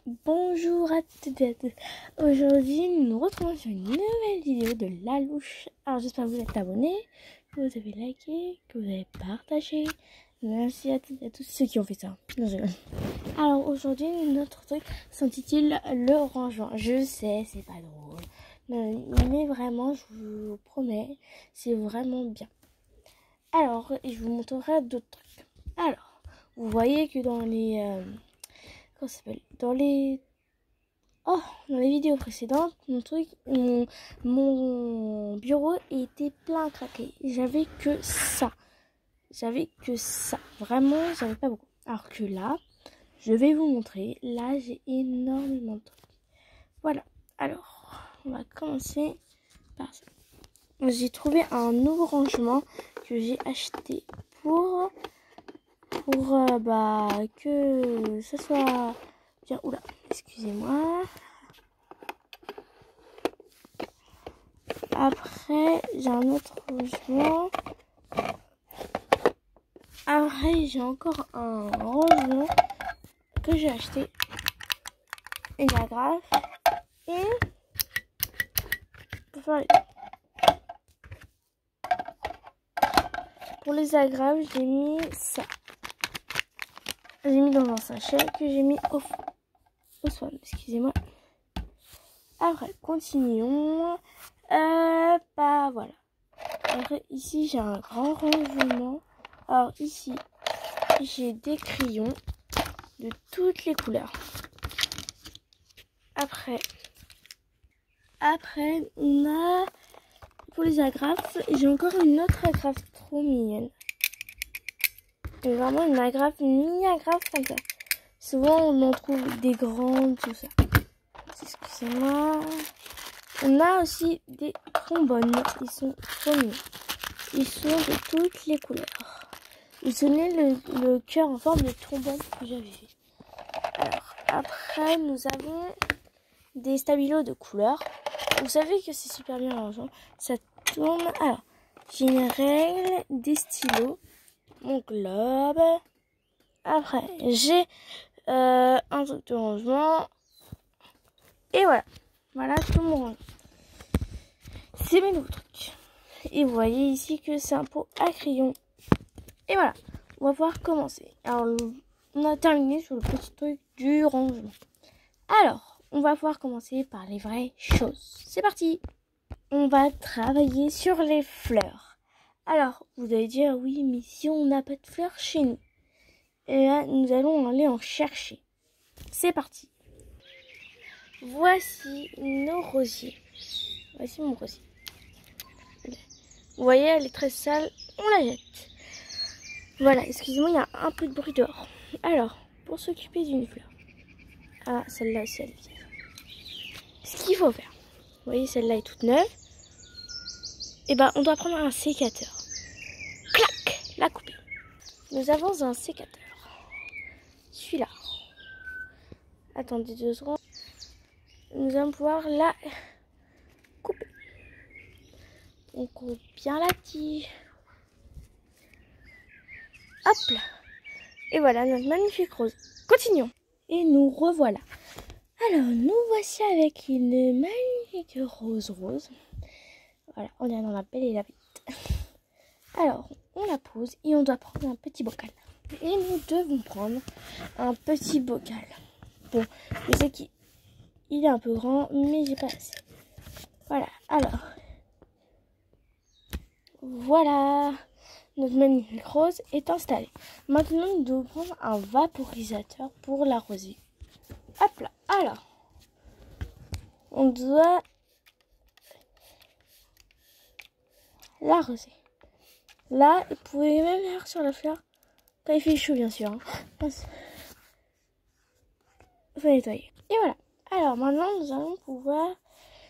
Bonjour à toutes et à tous. Aujourd'hui, nous nous retrouvons sur une nouvelle vidéo de La Louche. Alors, j'espère que vous êtes abonnés, que vous avez liké, que vous avez partagé. Merci à toutes et à tous ceux qui ont fait ça. Non, je rigole. Alors, aujourd'hui, notre truc s'intitule Le rangement. Je sais, c'est pas drôle. Mais vraiment, je vous promets, c'est vraiment bien. Alors, je vous montrerai d'autres trucs. Alors, vous voyez que dans les... comment ça s'appelle, dans les vidéos précédentes, mon bureau était plein à craquer. J'avais que ça. Vraiment, j'avais pas beaucoup. Alors que là, je vais vous montrer. Là, j'ai énormément de trucs. Voilà. Alors, on va commencer par ça. J'ai trouvé un nouveau rangement que j'ai acheté pour que ça soit bien. Oula, excusez-moi. Après, j'ai un autre rangement. Après, j'ai encore un rangement que j'ai acheté. Une agrafe. Et pour les agrafes, j'ai mis ça. J'ai mis dans un sachet que j'ai mis au soin. Excusez-moi. Après, continuons. Voilà. Après, ici, j'ai un grand rangement. Alors, ici, j'ai des crayons de toutes les couleurs. Après, on a, pour les agrafes, j'ai encore une autre agrafe trop mignonne. Et vraiment une agrafe, une mini-agrafe comme ça. Souvent, on en trouve des grandes, tout ça. Excusez-moi. On a aussi des trombones. Ils sont trop mignons. Ils sont de toutes les couleurs. Ils sonnaient le cœur en forme de trombone que j'avais fait. Alors, après, nous avons des stabilos de couleurs. Vous savez que c'est super bien l'argent. Ça tourne. Alors, j'ai une règle, des stylos, mon globe. Après, j'ai un truc de rangement. Et voilà. Voilà tout mon rangement. C'est mes nouveaux trucs. Et vous voyez ici que c'est un pot à crayon. Et voilà. On va pouvoir commencer. Alors, on a terminé sur le petit truc du rangement. Alors, on va pouvoir commencer par les vraies choses. C'est parti! On va travailler sur les fleurs. Alors, vous allez dire, oui, mais si on n'a pas de fleurs chez nous, et là, nous allons aller en chercher. C'est parti! Voici nos rosiers. Voici mon rosier. Vous voyez, elle est très sale, on la jette. Voilà, excusez-moi, il y a un peu de bruit dehors. Alors, pour s'occuper d'une fleur. Ah, celle-là aussi, elle est vieille. Ce qu'il faut faire, vous voyez, celle-là est toute neuve. Et on doit prendre un sécateur. Clac, la couper. Nous avons un sécateur. Celui-là. Attendez 2 secondes. Nous allons pouvoir la couper. On coupe bien la tige. Hop là. Et voilà notre magnifique rose. Continuons. Et nous revoilà. Alors, nous voici avec une magnifique rose. Voilà, on est dans la belle et la bête. Alors, on la pose et on doit prendre un petit bocal. Et nous devons prendre un petit bocal. Bon, je sais qu'il est un peu grand, mais j'ai pas assez. Voilà, alors. Voilà. Notre magnifique rose est installée. Maintenant, nous devons prendre un vaporisateur pour l'arroser. Hop là. Alors, on doit l'arroser. Là, vous pouvez même faire sur la fleur. Quand il fait chaud, bien sûr. Hein. Il faut nettoyer. Et voilà. Alors, maintenant, nous allons pouvoir...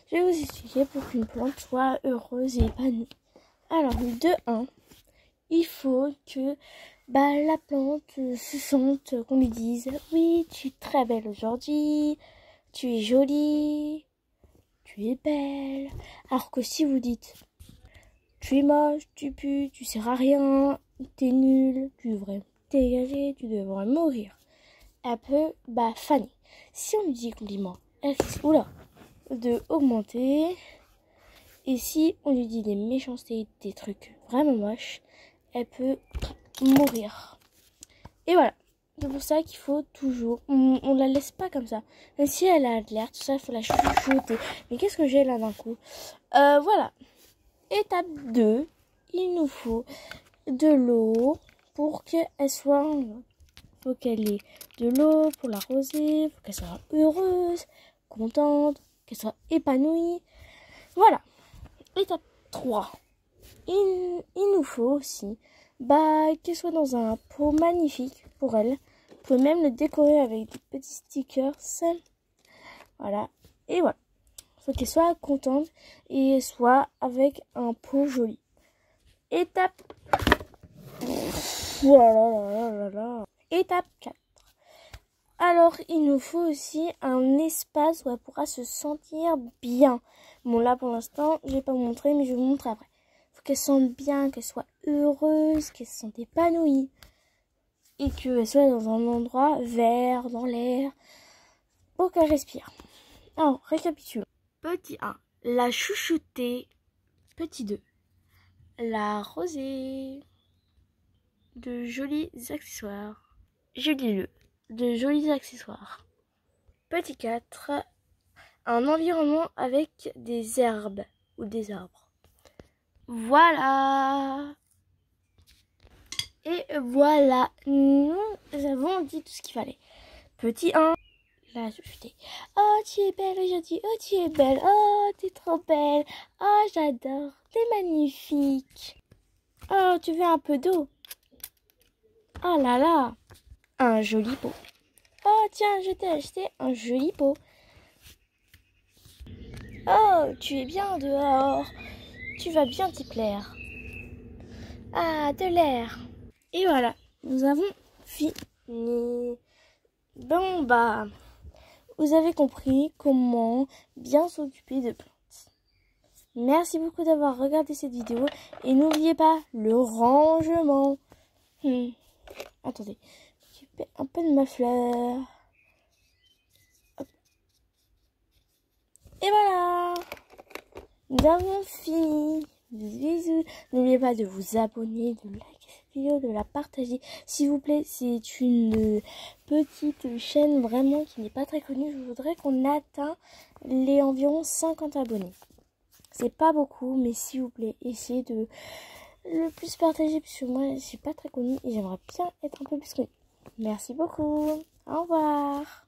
Je vais vous expliquer pour qu'une plante soit heureuse et épanouie. Alors, de 1, il faut que la plante se sente, qu'on lui dise « Oui, tu es très belle aujourd'hui, tu es jolie, tu es belle. » Alors que si vous dites « Tu es moche, tu pues, tu sers à rien, t'es nul, tu devrais te dégager, tu devrais mourir. » elle peut faner. Si on lui dit compliment, elle risque de augmenter. Et si on lui dit des méchancetés, des trucs vraiment moches, elle peut mourir. Et voilà. C'est pour ça qu'il faut toujours... On la laisse pas comme ça. Même si elle a de l'air, tout ça, il faut la chuchoter. Mais qu'est-ce que j'ai là d'un coup? Voilà. Étape 2. Il nous faut de l'eau pour qu'elle soit... Faut qu'elle ait de l'eau pour l'arroser. Faut qu'elle soit heureuse, contente, qu'elle soit épanouie. Voilà. Étape 3. Il nous faut aussi qu'elle soit dans un pot magnifique pour elle. Vous pouvez même le décorer avec des petits stickers. Voilà. Et voilà. Il faut qu'elle soit contente et soit avec un pot joli. Étape... Étape 4. Alors, il nous faut aussi un espace où elle pourra se sentir bien. Bon, là, pour l'instant, je ne vais pas vous montrer, mais je vais vous montrer après. Il faut qu'elle se sente bien, qu'elle soit heureuse, qu'elle se sente épanouie. Et qu'elle soit dans un endroit vert, dans l'air, pour qu'elle respire. Alors, récapitulons. Petit 1, la chouchouter. Petit 2, la rosée. De jolis accessoires. Je lis de jolis accessoires. Petit 4, un environnement avec des herbes ou des arbres. Voilà. Et voilà, nous avons dit tout ce qu'il fallait. Petit 1, la chouchouter. Oh, tu es belle aujourd'hui. Oh, tu es belle. Oh, tu es trop belle. Oh, j'adore. T'es magnifique. Oh, tu veux un peu d'eau? Oh là là. Un joli pot. Oh, tiens, je t'ai acheté un joli pot. Oh, tu es bien dehors. Tu vas bien t'y plaire. Ah, de l'air. Et voilà, nous avons fini. Bon, vous avez compris comment bien s'occuper de plantes. Merci beaucoup d'avoir regardé cette vidéo. Et n'oubliez pas le rangement. Attendez, m'occuper un peu de ma fleur. Hop. Et voilà, nous avons fini. Bisous. N'oubliez pas de vous abonner, de liker cette vidéo, de la partager. S'il vous plaît, c'est une petite chaîne vraiment qui n'est pas très connue. Je voudrais qu'on atteigne les environ 50 abonnés. C'est pas beaucoup, mais s'il vous plaît, essayez de le plus partager. Parce que moi, je suis pas très connue et j'aimerais bien être un peu plus connue. Merci beaucoup. Au revoir.